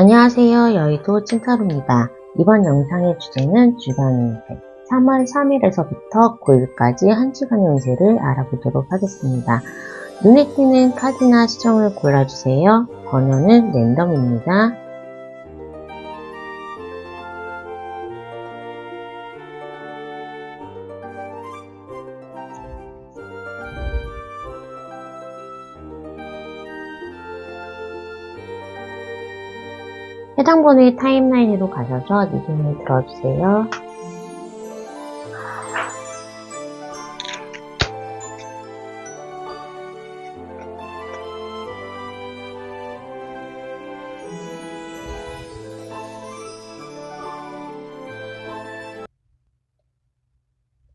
안녕하세요. 여의도 찐타로입니다. 이번 영상의 주제는 주간 운세 3월 3일에서부터 9일까지 한 주간의 운세를 알아보도록 하겠습니다. 눈에 띄는 카드나 시청을 골라주세요. 번호는 랜덤입니다. 해당 번호의 타임라인으로 가셔서 리딩을 들어주세요.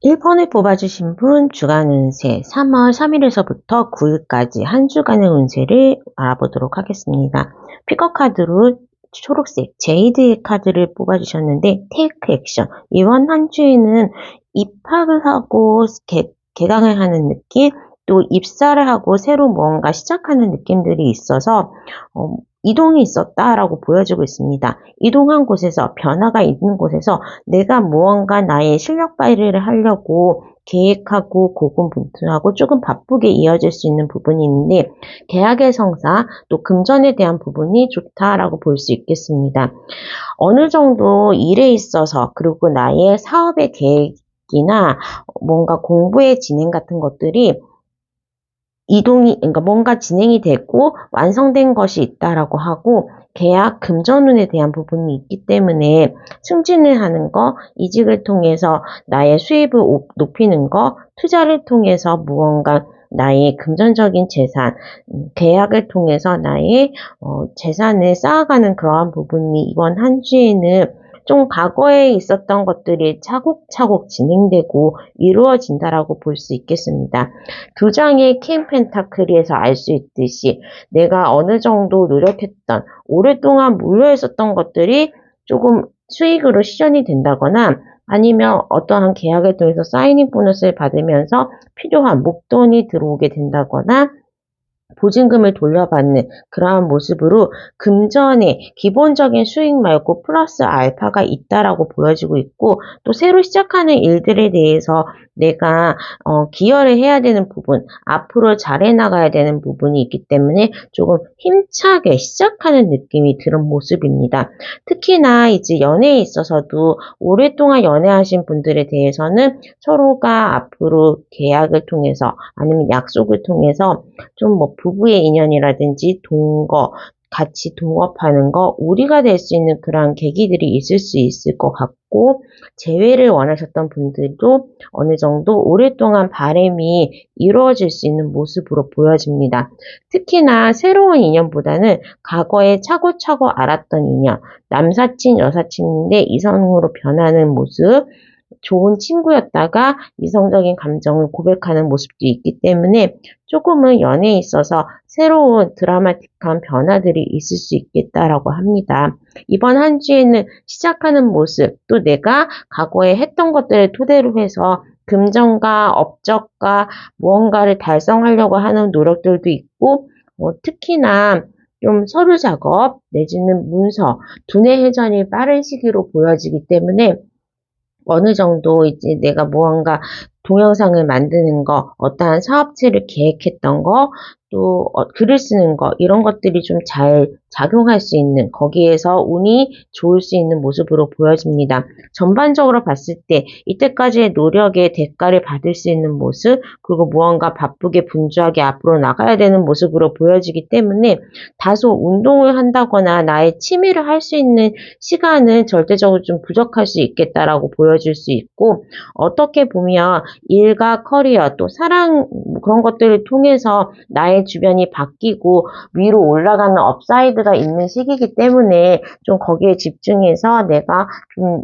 (1번을) 뽑아주신 분 주간 운세 3월 3일에서부터 9일까지 한 주간의 운세를 알아보도록 하겠습니다. 픽업 카드로 초록색 제이드의 카드를 뽑아주셨는데 테이크 액션, 이번 한 주에는 입학을 하고 개강을 하는 느낌, 또 입사를 하고 새로 무언가 시작하는 느낌들이 있어서 이동이 있었다라고 보여지고 있습니다. 이동한 곳에서, 변화가 있는 곳에서 내가 무언가 나의 실력 발휘를 하려고 계획하고 고군분투하고 조금 바쁘게 이어질 수 있는 부분이 있는데 계약의 성사, 또 금전에 대한 부분이 좋다라고 볼 수 있겠습니다. 어느 정도 일에 있어서, 그리고 나의 사업의 계획이나 뭔가 공부의 진행 같은 것들이 그러니까 뭔가 진행이 되고 완성된 것이 있다라고 하고, 계약 금전운에 대한 부분이 있기 때문에 승진을 하는 거, 이직을 통해서 나의 수입을 높이는 거, 투자를 통해서 무언가 나의 금전적인 재산, 계약을 통해서 나의 재산을 쌓아가는 그러한 부분이 이번 한 주에는 좀 과거에 있었던 것들이 차곡차곡 진행되고 이루어진다라고 볼 수 있겠습니다. 두 장의 킹 펜타클에서 알 수 있듯이 내가 어느 정도 노력했던, 오랫동안 무효했었던 것들이 조금 수익으로 실현이 된다거나, 아니면 어떠한 계약을 통해서 사이닝 보너스를 받으면서 필요한 목돈이 들어오게 된다거나, 보증금을 돌려받는 그러한 모습으로 금전에 기본적인 수익 말고 플러스 알파가 있다라고 보여지고 있고, 또 새로 시작하는 일들에 대해서 내가 기여를 해야 되는 부분, 앞으로 잘해 나가야 되는 부분이 있기 때문에 조금 힘차게 시작하는 느낌이 드는 모습입니다. 특히나 이제 연애에 있어서도 오랫동안 연애하신 분들에 대해서는 서로가 앞으로 계약을 통해서 아니면 약속을 통해서 좀 부부의 인연이라든지 동거, 같이 동업하는 거, 우리가 될 수 있는 그러한 계기들이 있을 수 있을 것 같고, 재회를 원하셨던 분들도 어느 정도 오랫동안 바람이 이루어질 수 있는 모습으로 보여집니다. 특히나 새로운 인연보다는 과거에 차고차고 알았던 인연, 남사친, 여사친인데 이성으로 변하는 모습, 좋은 친구였다가 이성적인 감정을 고백하는 모습도 있기 때문에 조금은 연애에 있어서 새로운 드라마틱한 변화들이 있을 수 있겠다라고 합니다. 이번 한 주에는 시작하는 모습, 또 내가 과거에 했던 것들을 토대로 해서 금전과 업적과 무언가를 달성하려고 하는 노력들도 있고, 특히나 좀 서류 작업 내지는 문서, 두뇌 회전이 빠른 시기로 보여지기 때문에 어느 정도 이제 내가 무언가 동영상을 만드는 거, 어떠한 사업체를 계획했던 거, 또 글을 쓰는 거, 이런 것들이 좀 잘 작용할 수 있는, 거기에서 운이 좋을 수 있는 모습으로 보여집니다. 전반적으로 봤을 때 이때까지의 노력의 대가를 받을 수 있는 모습, 그리고 무언가 바쁘게 분주하게 앞으로 나가야 되는 모습으로 보여지기 때문에 다소 운동을 한다거나 나의 취미를 할 수 있는 시간은 절대적으로 좀 부족할 수 있겠다라고 보여질 수 있고, 어떻게 보면 일과 커리어, 또 사랑, 그런 것들을 통해서 나의 주변이 바뀌고 위로 올라가는 업사이드가 있는 시기이기 때문에 좀 거기에 집중해서 내가 좀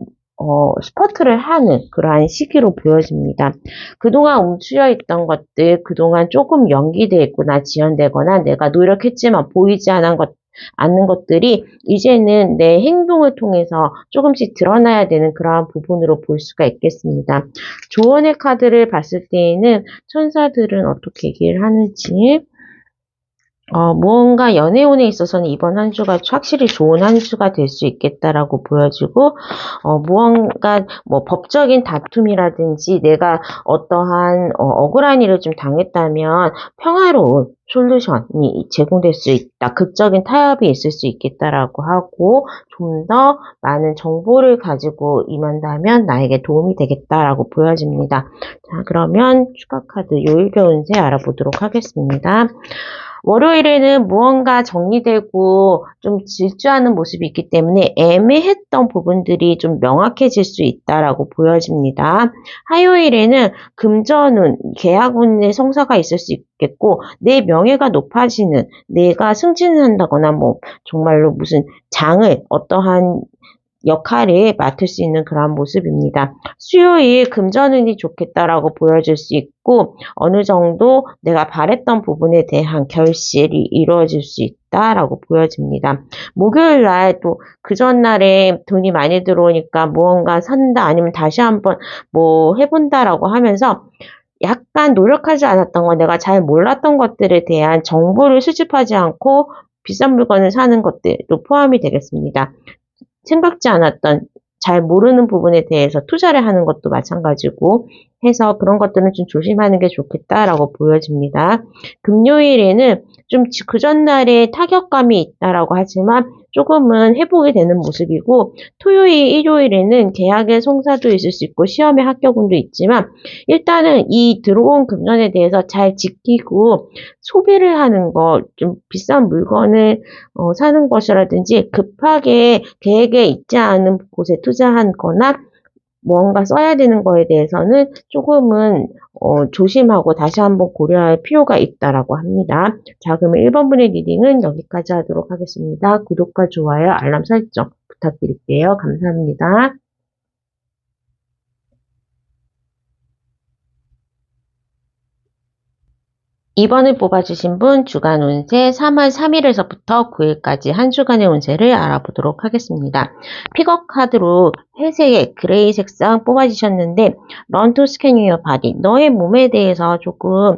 스포트를 하는 그러한 시기로 보여집니다. 그동안 움츠려 있던 것들, 그동안 조금 연기되어 있거나 지연되거나 내가 노력했지만 보이지 않는 것들이 이제는 내 행동을 통해서 조금씩 드러나야 되는 그러한 부분으로 볼 수가 있겠습니다. 조언의 카드를 봤을 때에는 천사들은 어떻게 얘기를 하는지, 무언가 연애운에 있어서는 이번 한 주가 확실히 좋은 한 주가 될 수 있겠다라고 보여지고, 무언가 뭐 법적인 다툼이라든지 내가 어떠한 억울한 일을 좀 당했다면 평화로운 솔루션이 제공될 수 있다. 극적인 타협이 있을 수 있겠다라고 하고, 좀 더 많은 정보를 가지고 임한다면 나에게 도움이 되겠다라고 보여집니다. 자, 그러면 추가 카드 요일별 운세 알아보도록 하겠습니다. 월요일에는 무언가 정리되고 좀 질주하는 모습이 있기 때문에 애매했던 부분들이 좀 명확해질 수 있다라고 보여집니다. 화요일에는 금전운, 계약운의 성사가 있을 수 있겠고, 내 명예가 높아지는, 내가 승진한다거나 뭐 정말로 무슨 장을 어떠한 역할을 맡을 수 있는 그런 모습입니다. 수요일 금전운이 좋겠다라고 보여질 수 있고, 어느 정도 내가 바랬던 부분에 대한 결실이 이루어질 수 있다라고 보여집니다. 목요일 날 또 그 전날에 돈이 많이 들어오니까 무언가 산다 아니면 다시 한번 뭐 해본다라고 하면서 약간 노력하지 않았던 거, 내가 잘 몰랐던 것들에 대한 정보를 수집하지 않고 비싼 물건을 사는 것들도 포함이 되겠습니다. 생각지 않았던 잘 모르는 부분에 대해서 투자를 하는 것도 마찬가지고 해서 그런 것들은 좀 조심하는 게 좋겠다라고 보여집니다. 금요일에는 좀 그 전날에 타격감이 있다라고 하지만 조금은 회복이 되는 모습이고, 토요일, 일요일에는 계약의 성사도 있을 수 있고 시험의 합격운도 있지만 일단은 이 들어온 금전에 대해서 잘 지키고 소비를 하는 것, 좀 비싼 물건을 사는 것이라든지 급하게 계획에 있지 않은 곳에 투자한 거나 뭔가 써야 되는 거에 대해서는 조금은 조심하고 다시 한번 고려할 필요가 있다라고 합니다. 자, 그러면 1번 분의 리딩은 여기까지 하도록 하겠습니다. 구독과 좋아요, 알람 설정 부탁드릴게요. 감사합니다. 2번을 뽑아주신 분 주간 운세 3월 3일에서부터 9일까지 한 주간의 운세를 알아보도록 하겠습니다. 픽업 카드로 회색의 그레이 색상 뽑아주셨는데 Learn to scan your body. 너의 몸에 대해서 조금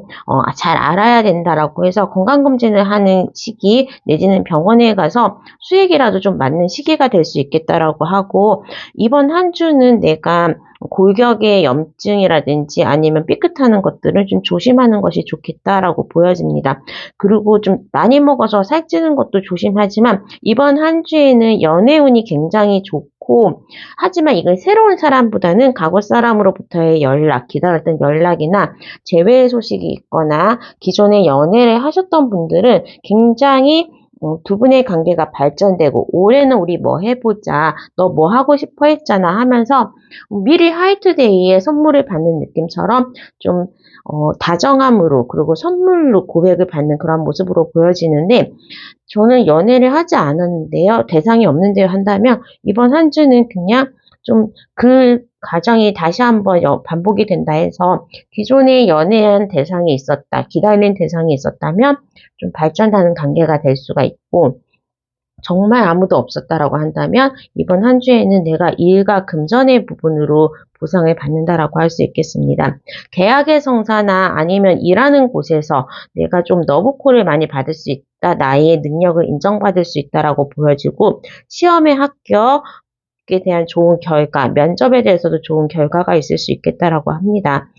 잘 알아야 된다라고 해서 건강검진을 하는 시기 내지는 병원에 가서 수액이라도 좀 맞는 시기가 될 수 있겠다라고 하고, 이번 한 주는 내가 골격의 염증이라든지 아니면 삐끗하는 것들을 좀 조심하는 것이 좋겠다라고 보여집니다. 그리고 좀 많이 먹어서 살찌는 것도 조심하지만 이번 한 주에는 연애운이 굉장히 좋고, 하지만 이건 새로운 사람보다는 과거 사람으로부터의 연락, 기다렸던 연락이나 재회 소식이 있거나 기존에 연애를 하셨던 분들은 굉장히 두 분의 관계가 발전되고, 올해는 우리 뭐 해보자, 너 뭐 하고 싶어 했잖아 하면서 미리 화이트데이에 선물을 받는 느낌처럼 좀 다정함으로, 그리고 선물로 고백을 받는 그런 모습으로 보여지는데, 저는 연애를 하지 않았는데요, 대상이 없는데요 한다면 이번 한 주는 그냥 좀 그 과정이 다시 한번 반복이 된다 해서 기존에 연애한 대상이 있었다, 기다린 대상이 있었다면 좀 발전하는 관계가 될 수가 있고, 정말 아무도 없었다라고 한다면 이번 한 주에는 내가 일과 금전의 부분으로 보상을 받는다라고 할 수 있겠습니다. 계약의 성사나 아니면 일하는 곳에서 내가 좀 너브콜을 많이 받을 수 있다, 나의 능력을 인정받을 수 있다라고 보여지고, 시험의 합격에 대한 좋은 결과, 면접에 대해서도 좋은 결과가 있을 수 있겠다라고 합니다.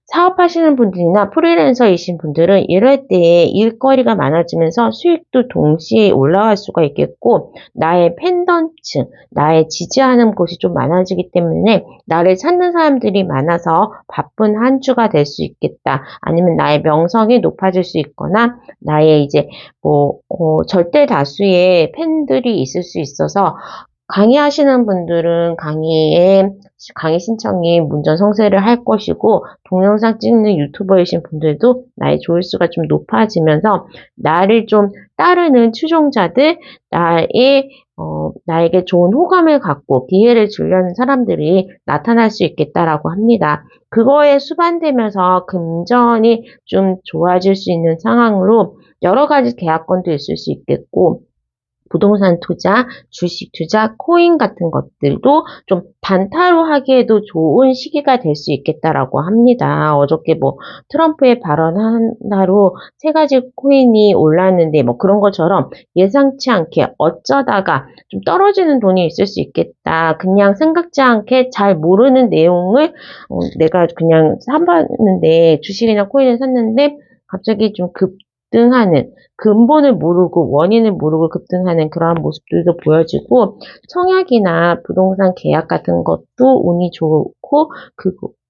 사업하시는 분들이나 프리랜서이신 분들은 이럴 때에 일거리가 많아지면서 수익도 동시에 올라갈 수가 있겠고, 나의 팬덤층, 나의 지지하는 곳이 좀 많아지기 때문에 나를 찾는 사람들이 많아서 바쁜 한 주가 될 수 있겠다. 아니면 나의 명성이 높아질 수 있거나 나의 이제 절대 다수의 팬들이 있을 수 있어서, 강의하시는 분들은 강의 신청이 문전성세를 할 것이고, 동영상 찍는 유튜버이신 분들도 나의 조회수가 좀 높아지면서 나를 좀 따르는 추종자들, 나에게 좋은 호감을 갖고 기회를 주려는 사람들이 나타날 수 있겠다라고 합니다. 그거에 수반되면서 금전이 좀 좋아질 수 있는 상황으로 여러 가지 계약건도 있을 수 있겠고, 부동산 투자, 주식 투자, 코인 같은 것들도 좀 단타로 하기에도 좋은 시기가 될 수 있겠다라고 합니다. 어저께 뭐 트럼프의 발언 하나로 3가지 코인이 올랐는데 뭐 그런 것처럼 예상치 않게 어쩌다가 좀 떨어지는 돈이 있을 수 있겠다. 그냥 생각지 않게 잘 모르는 내용을 내가 그냥 사봤는데 주식이나 코인을 샀는데 갑자기 좀 급등하는 근본을 모르고 원인을 모르고 급등하는 그러한 모습들도 보여지고 청약이나 부동산 계약 같은 것도 운이 좋고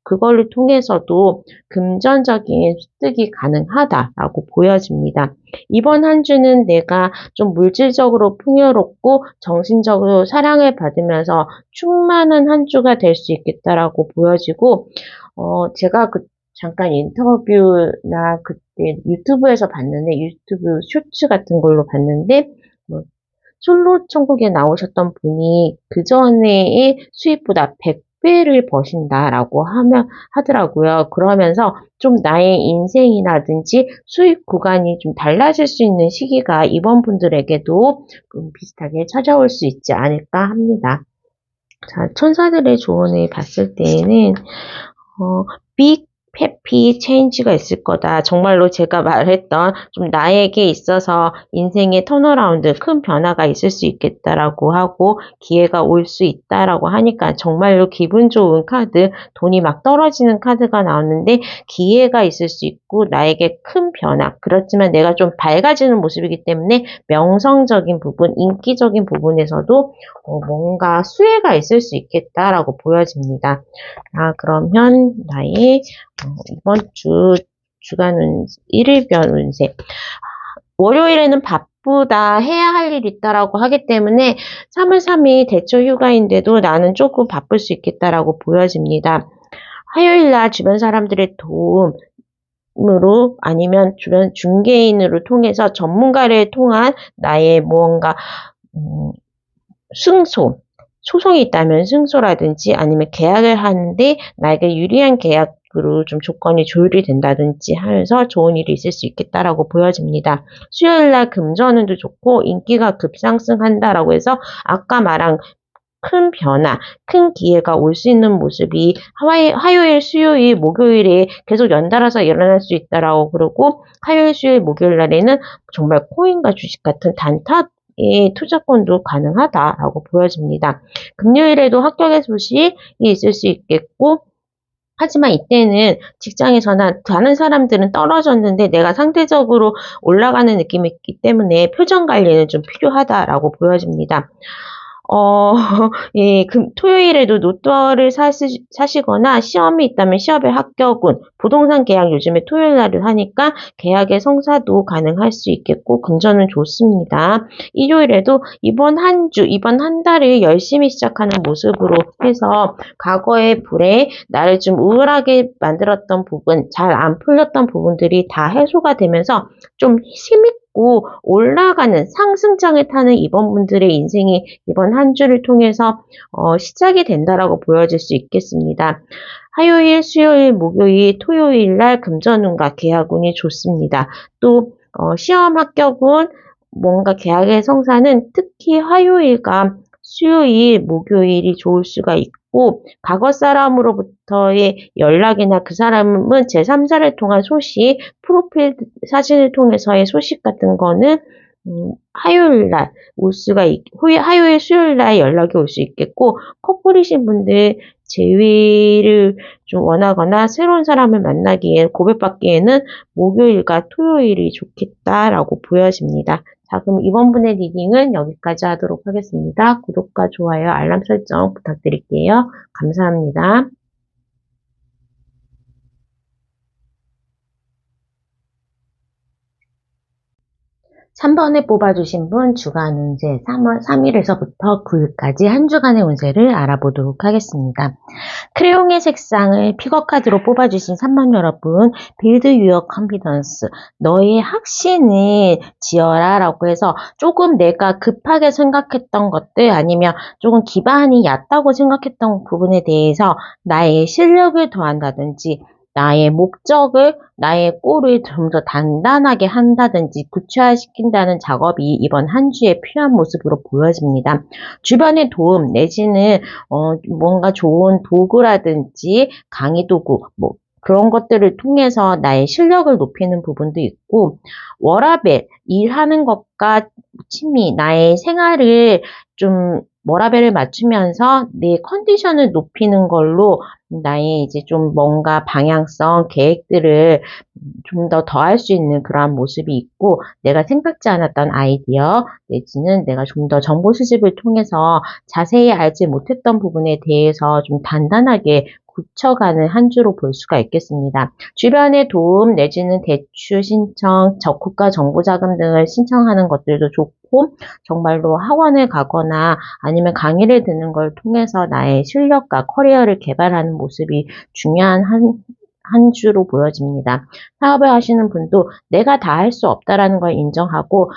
그걸를 통해서도 금전적인 습득이 가능하다라고 보여집니다. 이번 한 주는 내가 좀 물질적으로 풍요롭고 정신적으로 사랑을 받으면서 충만한 한 주가 될 수 있겠다라고 보여지고, 제가 잠깐 인터뷰나 그때 유튜브에서 봤는데, 유튜브 쇼츠 같은 걸로 봤는데, 뭐 솔로 천국에 나오셨던 분이 그 전에의 수입보다 100배를 버신다라고 하더라고요. 그러면서 좀 나의 인생이라든지 수입 구간이 좀 달라질 수 있는 시기가 이번 분들에게도 비슷하게 찾아올 수 있지 않을까 합니다. 자, 천사들의 조언을 봤을 때에는, 빅 해피 체인지가 있을 거다. 정말로 제가 말했던 좀 나에게 있어서 인생의 턴어라운드, 큰 변화가 있을 수 있겠다라고 하고 기회가 올 수 있다라고 하니까 정말로 기분 좋은 카드, 돈이 막 떨어지는 카드가 나왔는데 기회가 있을 수 있고 나에게 큰 변화. 그렇지만 내가 좀 밝아지는 모습이기 때문에 명성적인 부분, 인기적인 부분에서도 뭔가 수혜가 있을 수 있겠다라고 보여집니다. 그러면 나의 이번 주간 운세, 1일별 운세. 월요일에는 바쁘다, 해야 할 일 있다라고 하기 때문에 3월 3일 대초 휴가인데도 나는 조금 바쁠 수 있겠다라고 보여집니다. 화요일날 주변 사람들의 도움으로 아니면 주변 중개인으로 통해서 전문가를 통한 나의 무언가 소송이 있다면 승소라든지 아니면 계약을 하는데 나에게 유리한 계약으로 좀 조건이 조율이 된다든지 하면서 좋은 일이 있을 수 있겠다라고 보여집니다. 수요일날 금전운도 좋고 인기가 급상승한다라고 해서 아까 말한 큰 변화, 큰 기회가 올 수 있는 모습이 화요일, 수요일, 목요일에 계속 연달아서 일어날 수 있다라고 그러고 화요일, 수요일, 목요일 날에는 정말 코인과 주식 같은 단타 투자권도 가능하다라고 보여집니다. 금요일에도 합격의 소식이 있을 수 있겠고 하지만 이때는 직장에서나 다른 사람들은 떨어졌는데 내가 상대적으로 올라가는 느낌이 있기 때문에 표정 관리는 좀 필요하다라고 보여집니다. 예, 토요일에도 로또를 사시거나 시험이 있다면 시험의 합격운, 부동산 계약 요즘에 토요일 날을 하니까 계약의 성사도 가능할 수 있겠고, 금전은 좋습니다. 일요일에도 이번 한 달을 열심히 시작하는 모습으로 해서 과거의 불에 나를 좀 우울하게 만들었던 부분, 잘 안 풀렸던 부분들이 다 해소가 되면서 좀 힘있고 올라가는 상승장을 타는 이번 분들의 인생이 이번 한 주를 통해서 시작이 된다라고 보여질 수 있겠습니다. 화요일, 수요일, 목요일, 토요일 날 금전운과 계약운이 좋습니다. 또 시험 합격운, 뭔가 계약의 성사는 특히 화요일과 수요일, 목요일이 좋을 수가 있고 과거 사람으로부터의 연락이나 그 사람은 제3자를 통한 소식, 프로필 사진을 통해서의 소식 같은 거는 화요일 날 올 수가 화요일, 수요일 날 연락이 올 수 있겠고 커플이신 분들 재회를 좀 원하거나 새로운 사람을 만나기에 고백받기에는 목요일과 토요일이 좋겠다라고 보여집니다. 자, 그럼 이번 분의 리딩은 여기까지 하도록 하겠습니다. 구독과 좋아요, 알람 설정 부탁드릴게요. 감사합니다. 3번에 뽑아주신 분 주간 운세 3월 3일에서부터 9일까지 한 주간의 운세를 알아보도록 하겠습니다. 크레용의 색상을 픽업카드로 뽑아주신 3번 여러분, Build Your Confidence, 너의 확신을 지어라 라고 해서 조금 내가 급하게 생각했던 것들 아니면 조금 기반이 얕다고 생각했던 부분에 대해서 나의 실력을 더한다든지 나의 목적을, 나의 골을 좀 더 단단하게 한다든지 구체화시킨다는 작업이 이번 한 주에 필요한 모습으로 보여집니다. 주변의 도움 내지는 뭔가 좋은 도구라든지 강의 도구, 뭐 그런 것들을 통해서 나의 실력을 높이는 부분도 있고, 워라밸, 일하는 것과 취미, 나의 생활을 좀 워라밸을 맞추면서 내 컨디션을 높이는 걸로 나의 이제 좀 뭔가 방향성, 계획들을 좀 더 더할 수 있는 그러한 모습이 있고, 내가 생각지 않았던 아이디어, 내지는 내가 좀 더 정보 수집을 통해서 자세히 알지 못했던 부분에 대해서 좀 단단하게 굳혀가는 한 주로 볼 수가 있겠습니다. 주변의 도움 내지는 대출 신청, 저국가 정보자금 등을 신청하는 것들도 좋고, 정말로 학원을 가거나 아니면 강의를 듣는 걸 통해서 나의 실력과 커리어를 개발하는 모습이 중요한 한 주로 보여집니다. 사업을 하시는 분도 내가 다 할 수 없다라는 걸 인정하고,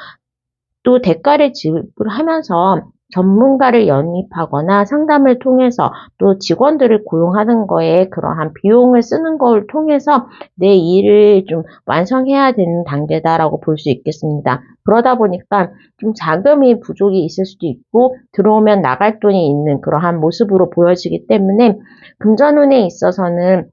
또 대가를 지불하면서 전문가를 영입하거나 상담을 통해서 또 직원들을 고용하는 거에 그러한 비용을 쓰는 걸 통해서 내 일을 좀 완성해야 되는 단계다라고 볼 수 있겠습니다. 그러다 보니까 좀 자금이 부족이 있을 수도 있고, 들어오면 나갈 돈이 있는 그러한 모습으로 보여지기 때문에, 금전운에 있어서는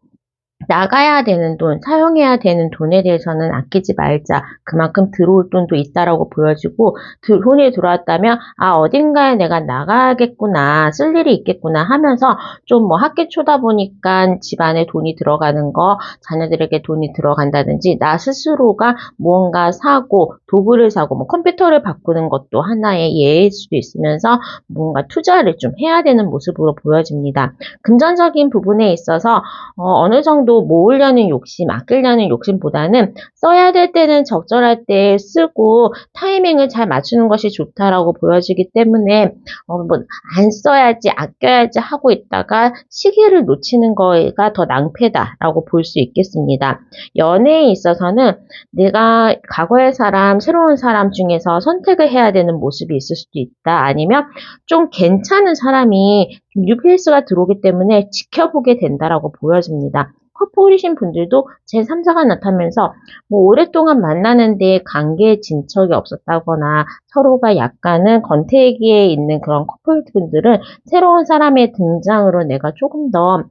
나가야 되는 돈, 사용해야 되는 돈에 대해서는 아끼지 말자. 그만큼 들어올 돈도 있다라고 보여지고, 돈이 들어왔다면 어딘가에 내가 나가겠구나, 쓸 일이 있겠구나 하면서 좀 뭐 학기 초다 보니까 집안에 돈이 들어가는 거, 자녀들에게 돈이 들어간다든지, 나 스스로가 무언가 사고, 도구를 사고, 뭐 컴퓨터를 바꾸는 것도 하나의 예일 수도 있으면서 뭔가 투자를 좀 해야 되는 모습으로 보여집니다. 금전적인 부분에 있어서 어느 정도 모으려는 욕심, 아끼려는 욕심보다는 써야 될 때는 적절할 때 쓰고 타이밍을 잘 맞추는 것이 좋다라고 보여지기 때문에 뭐 안 써야지, 아껴야지 하고 있다가 시기를 놓치는 거가 더 낭패다라고 볼 수 있겠습니다. 연애에 있어서는 내가 과거의 사람, 새로운 사람 중에서 선택을 해야 되는 모습이 있을 수도 있다. 아니면 좀 괜찮은 사람이 뉴페이스가 들어오기 때문에 지켜보게 된다라고 보여집니다. 커플이신 분들도 제3자가 나타나면서 뭐 오랫동안 만나는데 관계에 진척이 없었다거나 서로가 약간은 권태기에 있는 그런 커플분들은 새로운 사람의 등장으로 내가 조금 더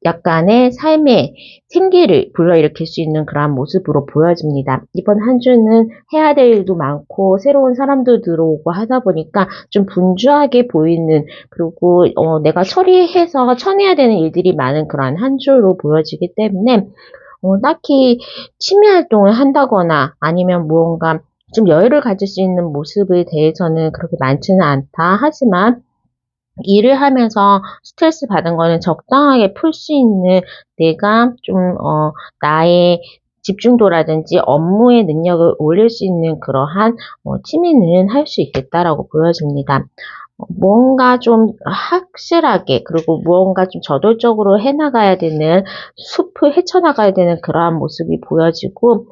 약간의 삶의 생기를 불러일으킬 수 있는 그러한 모습으로 보여집니다. 이번 한 주는 해야 될 일도 많고 새로운 사람도 들어오고 하다 보니까 좀 분주하게 보이는, 그리고 내가 처리해서 쳐내야 되는 일들이 많은 그러한 한 주로 보여지기 때문에 딱히 취미 활동을 한다거나 아니면 무언가 좀 여유를 가질 수 있는 모습에 대해서는 그렇게 많지는 않다. 하지만 일을 하면서 스트레스 받은 거는 적당하게 풀 수 있는, 내가 좀, 나의 집중도라든지 업무의 능력을 올릴 수 있는 그러한 취미는 할 수 있겠다라고 보여집니다. 무언가 좀 확실하게, 그리고 무언가 좀 저돌적으로 해나가야 되는, 숲을 헤쳐나가야 되는 그러한 모습이 보여지고,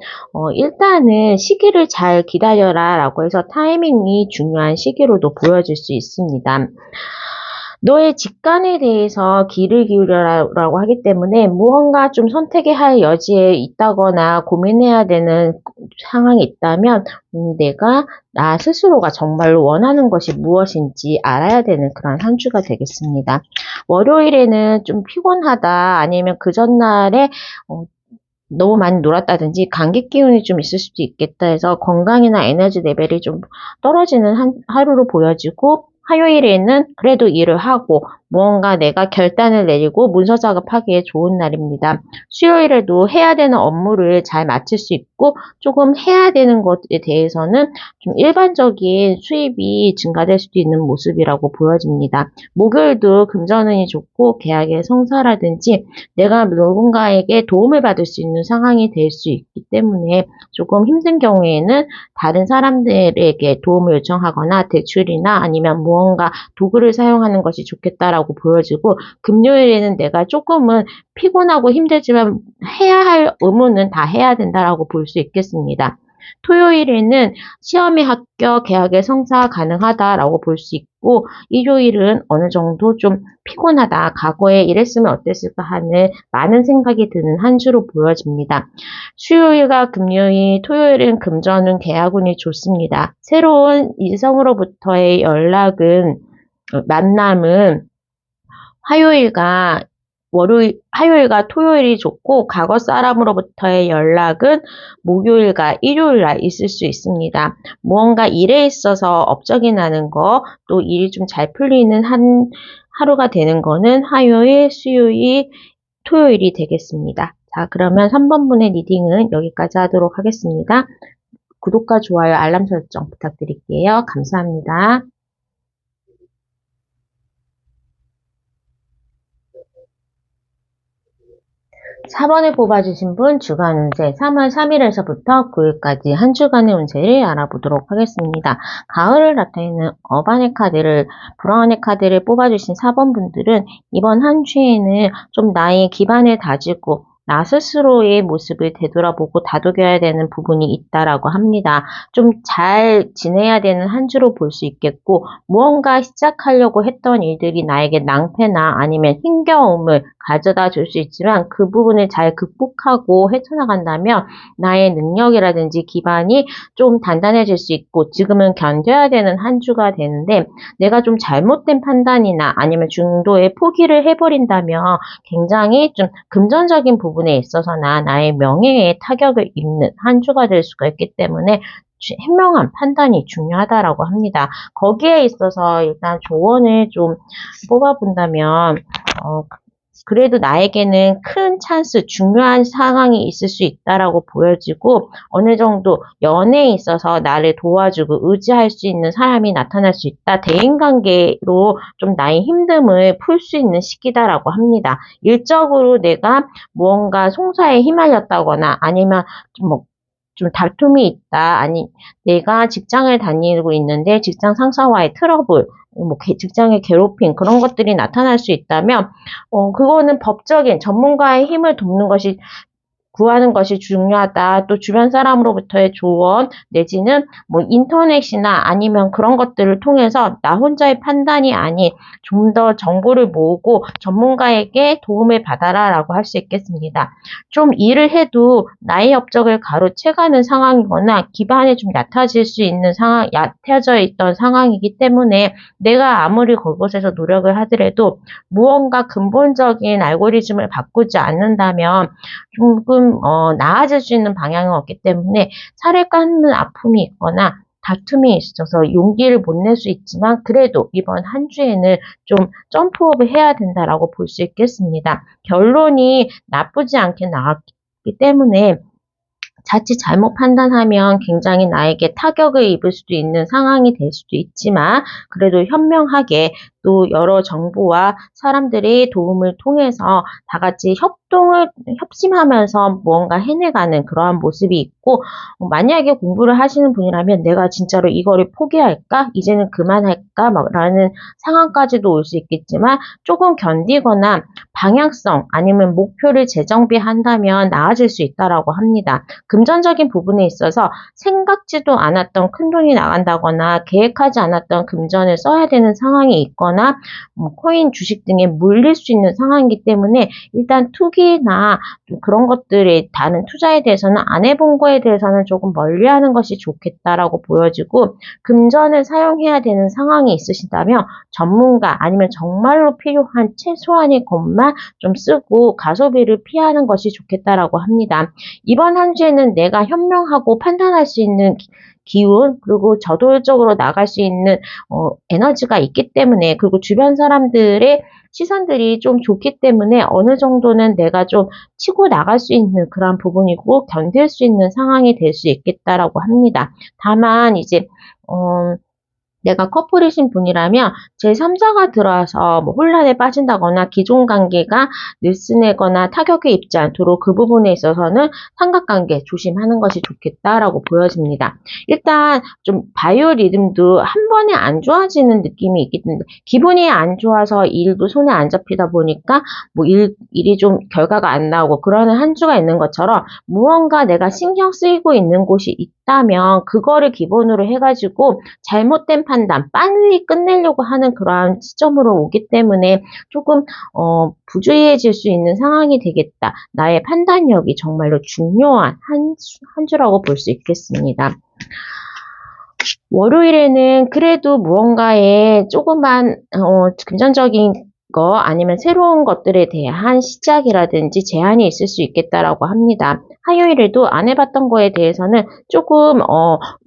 일단은 시기를 잘 기다려라 라고 해서 타이밍이 중요한 시기로도 보여질 수 있습니다. 너의 직관에 대해서 귀를 기울여라고 하기 때문에 무언가 좀 선택해야 할 여지에 있다거나 고민해야 되는 상황이 있다면 내가 나 스스로가 정말로 원하는 것이 무엇인지 알아야 되는 그런 한 주가 되겠습니다. 월요일에는 좀 피곤하다, 아니면 그 전날에 너무 많이 놀았다든지 감기 기운이 좀 있을 수도 있겠다 해서 건강이나 에너지 레벨이 좀 떨어지는 하루로 보여지고, 화요일에는 그래도 일을 하고 무언가 내가 결단을 내리고 문서 작업하기에 좋은 날입니다. 수요일에도 해야 되는 업무를 잘 마칠 수 있고, 조금 해야 되는 것에 대해서는 좀 일반적인 수입이 증가될 수도 있는 모습이라고 보여집니다. 목요일도 금전운이 좋고 계약의 성사라든지 내가 누군가에게 도움을 받을 수 있는 상황이 될 수 있기 때문에, 조금 힘든 경우에는 다른 사람들에게 도움을 요청하거나 대출이나 아니면 무언가 도구를 사용하는 것이 좋겠다라고 보여지고, 금요일에는 내가 조금은 피곤하고 힘들지만 해야 할 의무는 다 해야 된다라고 볼 수 있겠습니다. 토요일에는 시험에 합격, 계약에 성사 가능하다라고 볼 수 있고, 일요일은 어느 정도 좀 피곤하다, 과거에 이랬으면 어땠을까 하는 많은 생각이 드는 한 주로 보여집니다. 수요일과 금요일, 토요일은 금전운, 계약운이 좋습니다. 새로운 이성으로부터의 만남은 화요일과 토요일이 좋고, 과거 사람으로부터의 연락은 목요일과 일요일날 있을 수 있습니다. 무언가 일에 있어서 업적이 나는 거, 또 일이 좀 잘 풀리는 하루가 되는 거는 화요일, 수요일, 토요일이 되겠습니다. 자, 그러면 3번 분의 리딩은 여기까지 하도록 하겠습니다. 구독과 좋아요, 알람 설정 부탁드릴게요. 감사합니다. 4번을 뽑아주신 분 주간 운세 3월 3일에서부터 9일까지 한 주간의 운세를 알아보도록 하겠습니다. 가을을 나타내는 브라운의 카드를 뽑아주신 4번 분들은 이번 한 주에는 좀 나의 기반을 다지고 나 스스로의 모습을 되돌아보고 다독여야 되는 부분이 있다라고 합니다. 좀 잘 지내야 되는 한 주로 볼 수 있겠고, 무언가 시작하려고 했던 일들이 나에게 낭패나 아니면 힘겨움을 가져다 줄 수 있지만 그 부분을 잘 극복하고 헤쳐나간다면 나의 능력이라든지 기반이 좀 단단해질 수 있고, 지금은 견뎌야 되는 한 주가 되는데, 내가 좀 잘못된 판단이나 아니면 중도에 포기를 해버린다면 굉장히 좀 금전적인 부분에 있어서나 나의 명예에 타격을 입는 한 주가 될 수가 있기 때문에 현명한 판단이 중요하다라고 합니다. 거기에 있어서 일단 조언을 좀 뽑아본다면, 그래도 나에게는 큰 찬스, 중요한 상황이 있을 수 있다라고 보여지고, 어느 정도 연애에 있어서 나를 도와주고 의지할 수 있는 사람이 나타날 수 있다. 대인관계로 좀 나의 힘듦을 풀 수 있는 시기다라고 합니다. 일적으로 내가 무언가 송사에 휘말렸다거나 아니면 좀 다툼이 있다. 아니, 내가 직장을 다니고 있는데 직장 상사와의 트러블, 직장의 괴롭힘, 그런 것들이 나타날 수 있다면, 그거는 법적인 전문가의 힘을 구하는 것이 중요하다. 또 주변 사람으로부터의 조언 내지는 인터넷이나 아니면 그런 것들을 통해서 나 혼자의 판단이 아닌 좀 더 정보를 모으고 전문가에게 도움을 받아라라고 할 수 있겠습니다. 좀 일을 해도 나의 업적을 가로채가는 상황이거나 기반이 좀 얕아져 있던 상황이기 때문에 내가 아무리 그곳에서 노력을 하더라도 무언가 근본적인 알고리즘을 바꾸지 않는다면 조금 나아질 수 있는 방향은 없기 때문에 살을 깎는 아픔이 있거나 다툼이 있어서 용기를 못 낼 수 있지만, 그래도 이번 한 주에는 좀 점프업을 해야 된다라고 볼 수 있겠습니다. 결론이 나쁘지 않게 나왔기 때문에 자칫 잘못 판단하면 굉장히 나에게 타격을 입을 수도 있는 상황이 될 수도 있지만, 그래도 현명하게 또 여러 정보와 사람들의 도움을 통해서 다 같이 협심하면서 무언가 해내가는 그러한 모습이 있고, 만약에 공부를 하시는 분이라면 내가 진짜로 이거를 포기할까? 이제는 그만할까? 라는 상황까지도 올 수 있겠지만, 조금 견디거나 방향성 아니면 목표를 재정비한다면 나아질 수 있다라고 합니다. 금전적인 부분에 있어서 생각지도 않았던 큰돈이 나간다거나 계획하지 않았던 금전을 써야 되는 상황이 있거나 코인, 주식 등에 물릴 수 있는 상황이기 때문에 일단 투기나 그런 것들에 다른 투자에 대해서는 안 해본 거에 대해서는 조금 멀리하는 것이 좋겠다라고 보여지고, 금전을 사용해야 되는 상황이 있으시다면 전문가 아니면 정말로 필요한 최소한의 것만 좀 쓰고 가소비를 피하는 것이 좋겠다라고 합니다. 이번 한 주에는 내가 현명하고 판단할 수 있는 기운, 그리고 저돌적으로 나갈 수 있는 에너지가 있기 때문에, 그리고 주변 사람들의 시선들이 좀 좋기 때문에 어느 정도는 내가 좀 치고 나갈 수 있는 그런 부분이고 견딜 수 있는 상황이 될 수 있겠다라고 합니다. 다만 이제 내가 커플이신 분이라면 제3자가 들어와서 혼란에 빠진다거나 기존 관계가 느슨해거나 타격에 입지 않도록 그 부분에 있어서는 삼각관계 조심하는 것이 좋겠다라고 보여집니다. 일단 좀 바이오 리듬도 한 번에 안 좋아지는 느낌이 있기 때문에, 기분이 안 좋아서 일도 손에 안 잡히다 보니까 일이 좀 결과가 안 나오고 그러는 한 주가 있는 것처럼, 무언가 내가 신경 쓰이고 있는 곳이 있다 있다면 그거를 기본으로 해가지고 잘못된 판단, 빨리 끝내려고 하는 그러한 시점으로 오기 때문에 조금 부주의해질 수 있는 상황이 되겠다. 나의 판단력이 정말로 중요한 한 주라고 볼 수 있겠습니다. 월요일에는 그래도 무언가에 조그만 금전적인 거 아니면 새로운 것들에 대한 시작이라든지 제한이 있을 수 있겠다라고 합니다. 화요일에도 안 해봤던 거에 대해서는 조금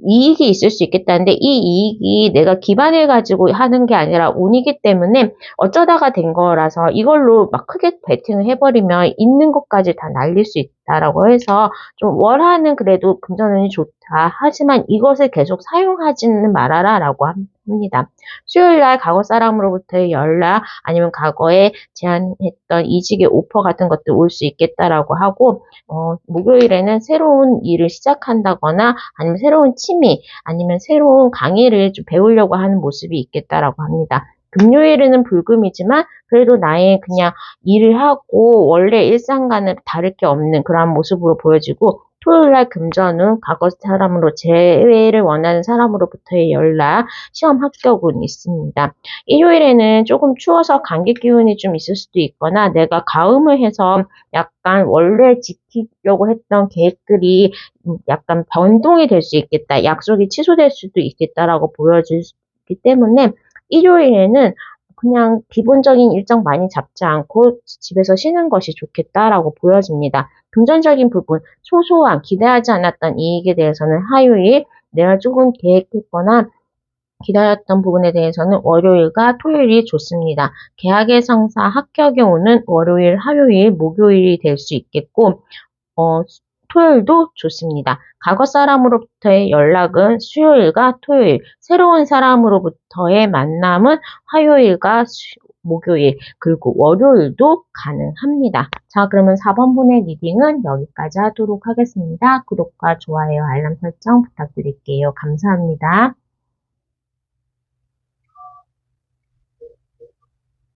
이익이 있을 수 있겠다는데 이 이익이 내가 기반을 가지고 하는 게 아니라 운이기 때문에 어쩌다가 된 거라서 이걸로 막 크게 베팅을 해버리면 있는 것까지 다 날릴 수 있다라고 해서 좀 월화는 그래도 금전운이 좋다. 하지만 이것을 계속 사용하지는 말아라 라고 합니다. 수요일날 과거 사람으로부터의 연락 아니면 과거에 제안했던 이직의 오퍼 같은 것들 올 수 있겠다라고 하고 목요일에는 새로운 일을 시작한다거나 아니면 새로운 취미 아니면 새로운 강의를 좀 배우려고 하는 모습이 있겠다라고 합니다. 금요일에는 불금이지만 그래도 나의 그냥 일을 하고 원래 일상과는 다를 게 없는 그런 모습으로 보여지고 토요일날 금전운 과거 사람으로 재회를 원하는 사람으로부터의 연락, 시험 합격은 있습니다. 일요일에는 조금 추워서 감기 기운이 좀 있을 수도 있거나 내가 가음을 해서 약간 원래 지키려고 했던 계획들이 약간 변동이 될 수 있겠다. 약속이 취소될 수도 있겠다라고 보여지기 때문에 일요일에는 그냥 기본적인 일정 많이 잡지 않고 집에서 쉬는 것이 좋겠다라고 보여집니다. 금전적인 부분, 소소한 기대하지 않았던 이익에 대해서는 화요일, 내가 조금 계획했거나 기다렸던 부분에 대해서는 월요일과 토요일이 좋습니다. 계약의 성사, 합격이 오는 월요일, 화요일, 목요일이 될 수 있겠고 토요일도 좋습니다. 과거 사람으로부터의 연락은 수요일과 토요일, 새로운 사람으로부터의 만남은 화요일과 목요일, 그리고 월요일도 가능합니다. 자, 그러면 4번분의 리딩은 여기까지 하도록 하겠습니다. 구독과 좋아요, 알람 설정 부탁드릴게요. 감사합니다.